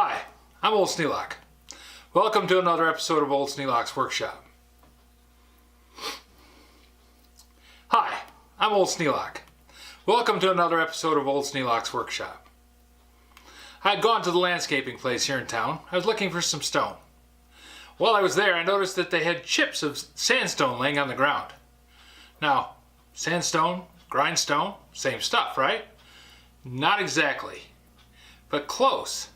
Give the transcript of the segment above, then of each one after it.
Hi, I'm Old Sneelock. Welcome to another episode of Old Sneelock's Workshop. Hi, I'm Old Sneelock. Welcome to another episode of Old Sneelock's Workshop. I had gone to the landscaping place here in town. I was looking for some stone. While I was there, I noticed that they had chips of sandstone laying on the ground. Now, sandstone, grindstone, same stuff, right? Not exactly, but close.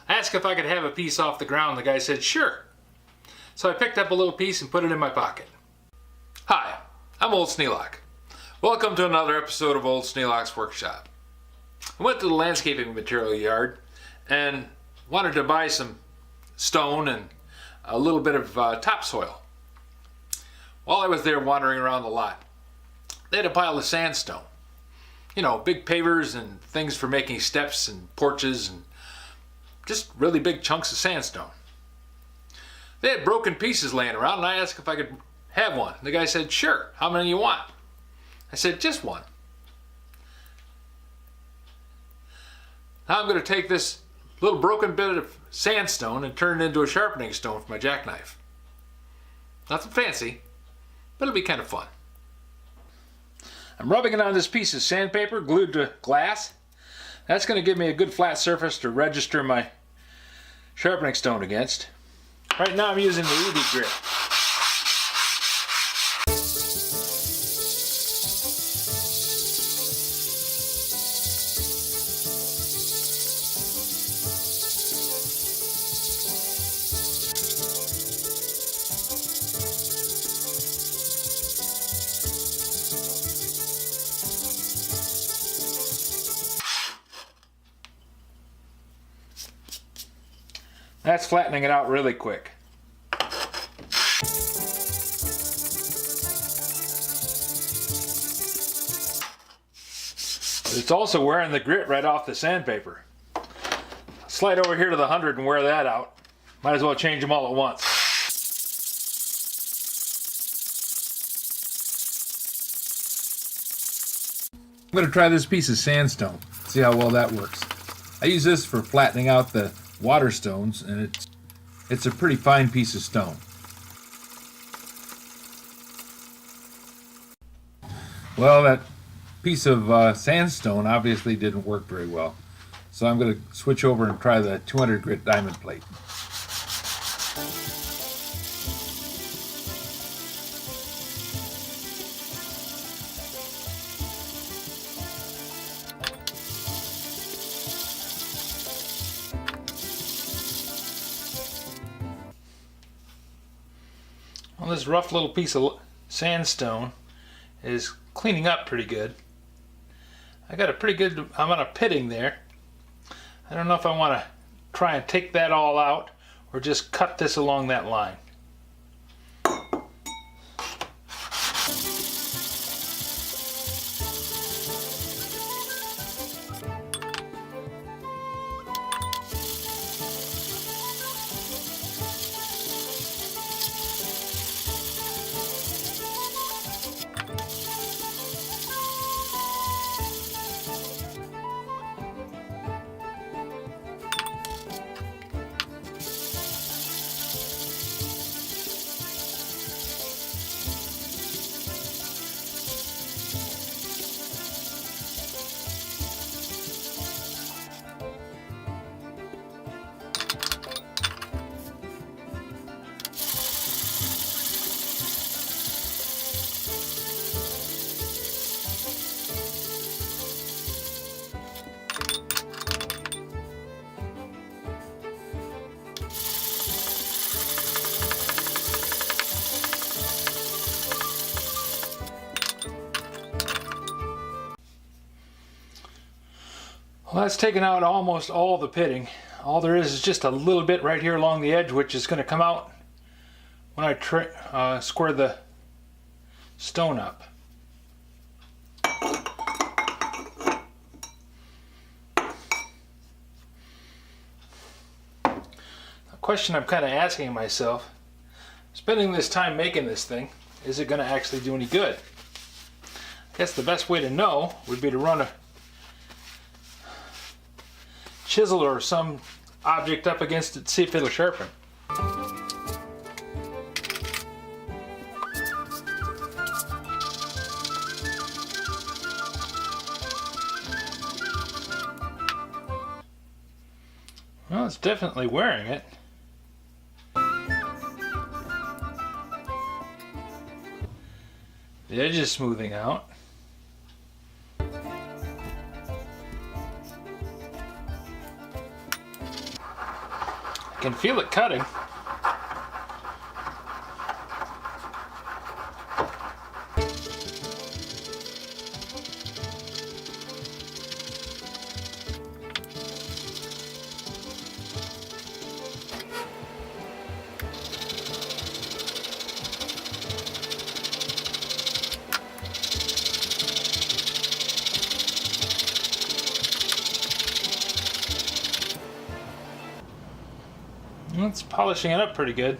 I asked if I could have a piece off the ground. The guy said, sure. So I picked up a little piece and put it in my pocket. Hi, I'm Old Sneelock. Welcome to another episode of Old Sneelock's Workshop. I went to the landscaping material yard and wanted to buy some stone and a little bit of topsoil. While I was there wandering around the lot, they had a pile of sandstone. You know, big pavers and things for making steps and porches and just really big chunks of sandstone. They had broken pieces laying around and I asked if I could have one. The guy said, sure, how many you want? I said, just one. Now I'm going to take this little broken bit of sandstone and turn it into a sharpening stone for my jackknife. Nothing fancy, but it'll be kind of fun. I'm rubbing it on this piece of sandpaper glued to glass. That's going to give me a good flat surface to register my sharpening stone against. Right now I'm using the Ruby grit. That's flattening it out really quick. It's also wearing the grit right off the sandpaper. Slide over here to the 100 and wear that out. Might as well change them all at once. I'm going to try this piece of sandstone, see how well that works. I use this for flattening out the water stones, and it's a pretty fine piece of stone. Well, that piece of sandstone obviously didn't work very well, so I'm going to switch over and try the 200 grit diamond plate. Well, this rough little piece of sandstone is cleaning up pretty good. I got a pretty good amount of pitting there. I don't know if I want to try and take that all out or just cut this along that line. Well, that's taken out almost all the pitting. All there is just a little bit right here along the edge, which is going to come out when I square the stone up. A question I'm kind of asking myself, spending this time making this thing, is it going to actually do any good? I guess the best way to know would be to run a chisel or some object up against it to see if it'll sharpen. Well, it's definitely wearing it. The edge is smoothing out. I can feel it cutting. It's polishing it up pretty good.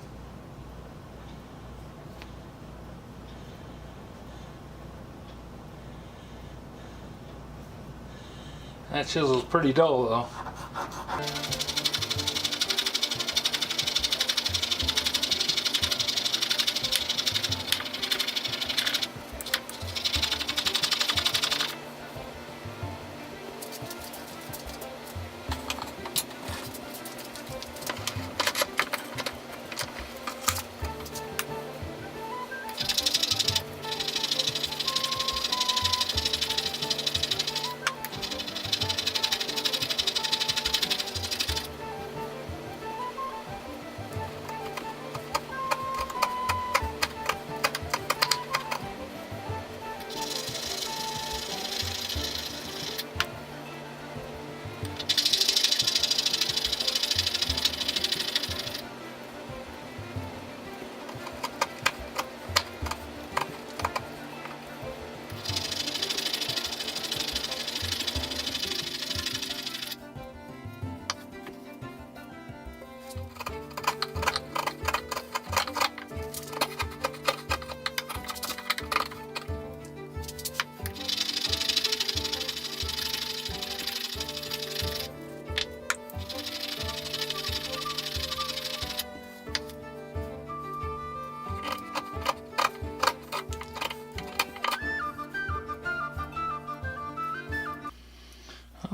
That chisel's pretty dull though.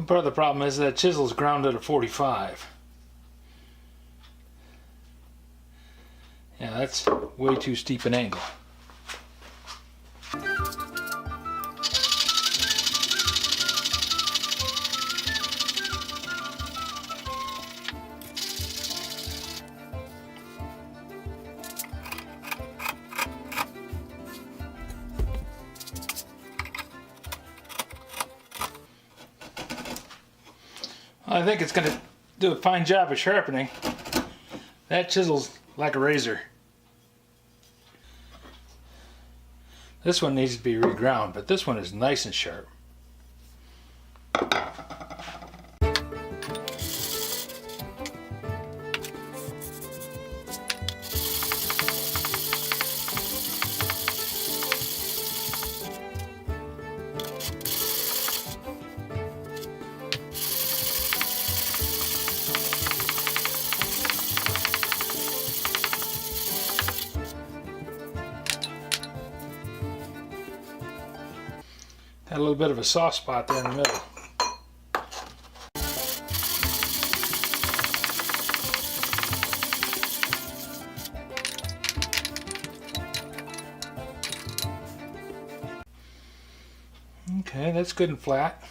Part of the problem is that chisel's grounded at 45. Yeah, that's way too steep an angle. I think it's going to do a fine job of sharpening. That chisel's like a razor. This one needs to be reground, but this one is nice and sharp. Had a little bit of a soft spot there in the middle. Okay, that's good and flat.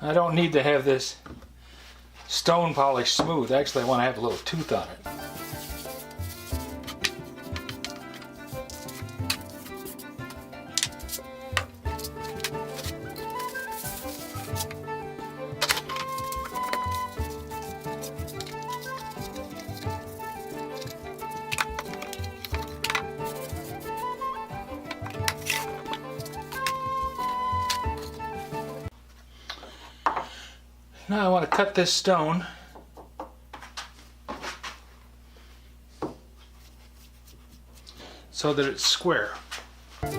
I don't need to have this stone polish smooth. Actually, I want to have a little tooth on it. Now I want to cut this stone. so that it's square. I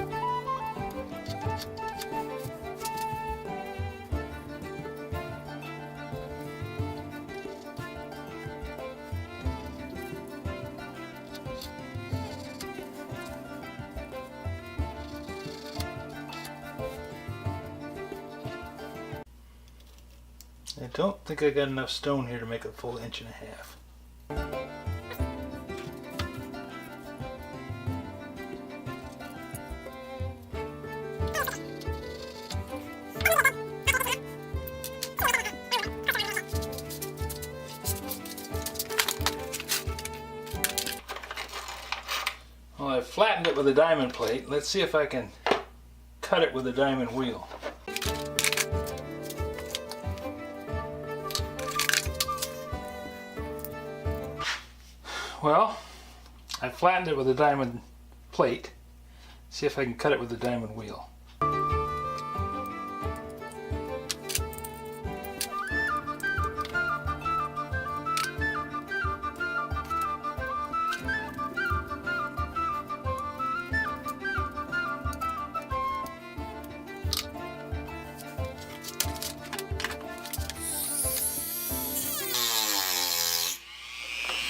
don't think I got enough stone here to make a full 1.5 inches. Well, I've flattened it with a diamond plate. Let's see if I can cut it with a diamond wheel. Well, I flattened it with a diamond plate. See if I can cut it with a diamond wheel.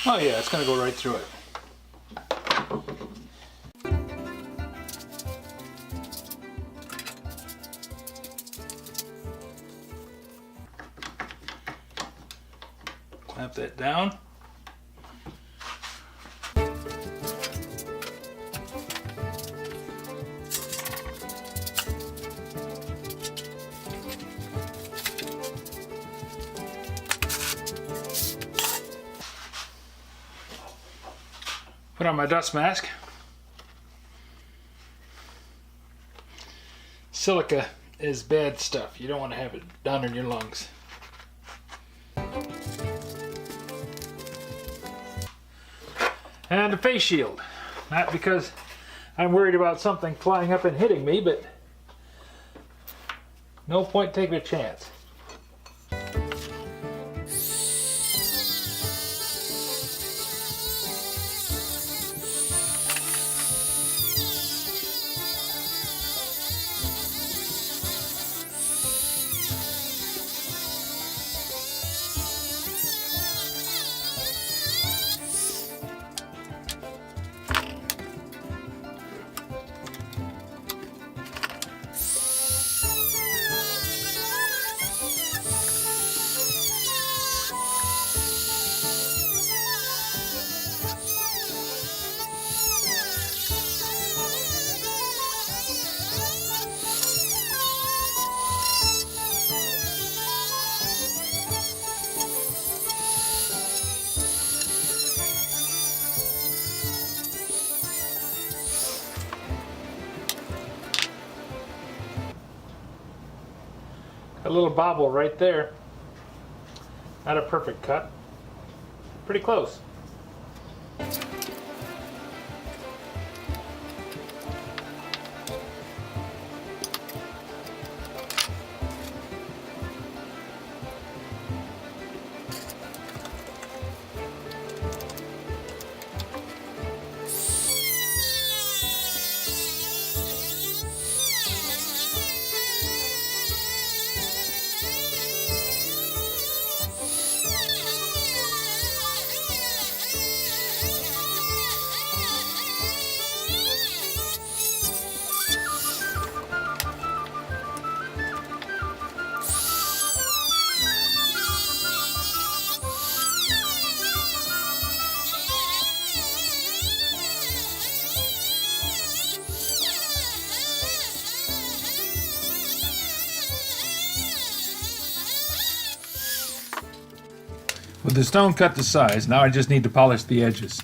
Oh yeah, it's going to go right through it. Clamp that down. Put on my dust mask. Silica is bad stuff. You don't want to have it down in your lungs. And a face shield. Not because I'm worried about something flying up and hitting me, but no point taking a chance. A little bobble right there. Not a perfect cut. Pretty close. With the stone cut to size, now I just need to polish the edges.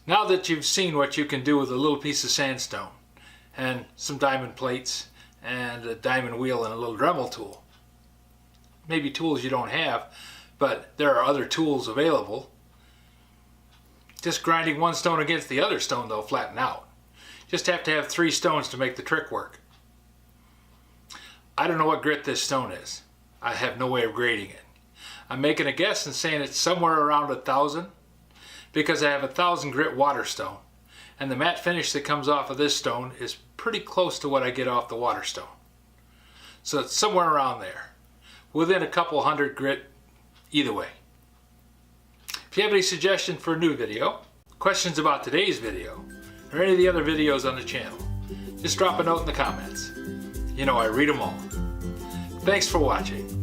Now that you've seen what you can do with a little piece of sandstone and some diamond plates and a diamond wheel and a little Dremel tool, maybe tools you don't have, but there are other tools available, just grinding one stone against the other stone they'll flatten out. Just have to have 3 stones to make the trick work. I don't know what grit this stone is. I have no way of grading it. I'm making a guess and saying it's somewhere around 1,000 because I have 1,000 grit water stone, and the matte finish that comes off of this stone is pretty close to what I get off the water stone. So it's somewhere around there, within a couple hundred grit either way. If you have any suggestions for a new video, questions about today's video, or any of the other videos on the channel, just drop a note in the comments. You know I read them all. Thanks for watching.